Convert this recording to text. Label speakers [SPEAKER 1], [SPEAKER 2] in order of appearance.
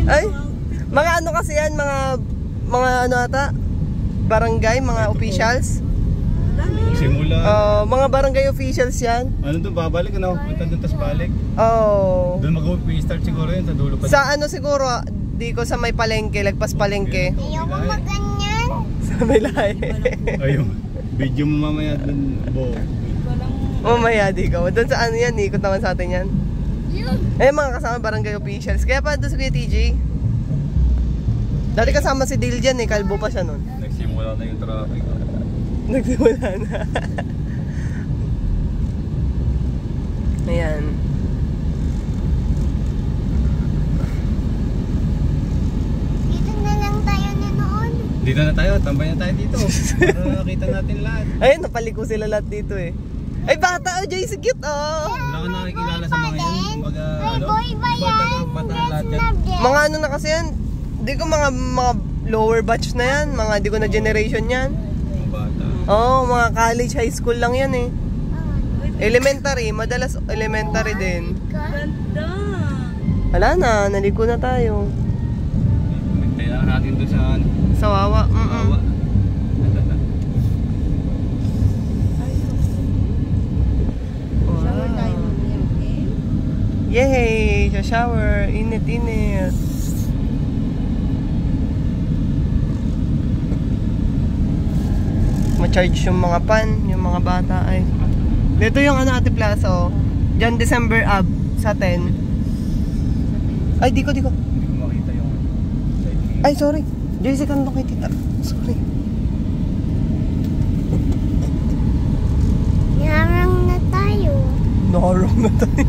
[SPEAKER 1] Ay, mga ano kasi yan, mga ano ata, barangay, mga officials.
[SPEAKER 2] Simula.
[SPEAKER 1] Mga barangay officials yan.
[SPEAKER 2] Ano doon, babalik ano? Punta doon tas balik. Doon mag-start siguro yun sa dulo pa.
[SPEAKER 1] Sa ano siguro, di ko sa may palengke, lagpas palengke.
[SPEAKER 3] Ayoko maganyan.
[SPEAKER 1] Sa may lahi.
[SPEAKER 2] Ayun. Video mo mamaya doon, Bo.
[SPEAKER 1] Mamaya di ko. Doon sa ano yan, ikot naman sa atin yan. Eh, mga kasama barangay officials. Kaya pa doon sa Kuya TJ. Dati kasama si Dale dyan eh, kalbo pa siya nun.
[SPEAKER 2] Nagsimula na yung traffic.
[SPEAKER 1] Nagsimula na. Ayan.
[SPEAKER 3] Dito na lang tayo noon.
[SPEAKER 2] Dito na tayo, tambay na tayo dito. Para nakita natin lahat.
[SPEAKER 1] Ayun, napaliko sila lahat dito eh. Ay, bata! Oh, Jay, si cute! Oh!
[SPEAKER 2] Wala ka nakikilala sa mga yan. Kumbaga,
[SPEAKER 3] Ay, boy ba yan?
[SPEAKER 2] Bata lahat yan.
[SPEAKER 1] Mga ano na kasi yan, di ko mga lower batch na yan, mga di ko na generation yan.
[SPEAKER 2] Mga bata.
[SPEAKER 1] Oo, mga college, high school lang yan eh. Elementary, madalas elementary din.
[SPEAKER 3] Ganda.
[SPEAKER 1] Wala na, naliko na tayo.
[SPEAKER 2] Tayo na natin doon sa ano.
[SPEAKER 1] Sa Wawa.
[SPEAKER 2] Wawa.
[SPEAKER 3] Shower tayo mamaya, okay?
[SPEAKER 1] Yay! Sa shower, init-init. Ma-charge yung mga pan, yung mga bata ay. Dito yung ano Ate Plaza oh. Diyan December Ab sa 10. Ay, di ko.
[SPEAKER 2] Hindi ko makita yung
[SPEAKER 1] Ay, sorry. Joyce, kandong kay tita. Sorry.
[SPEAKER 3] Narang na tayo.
[SPEAKER 1] Nakarang na tayo.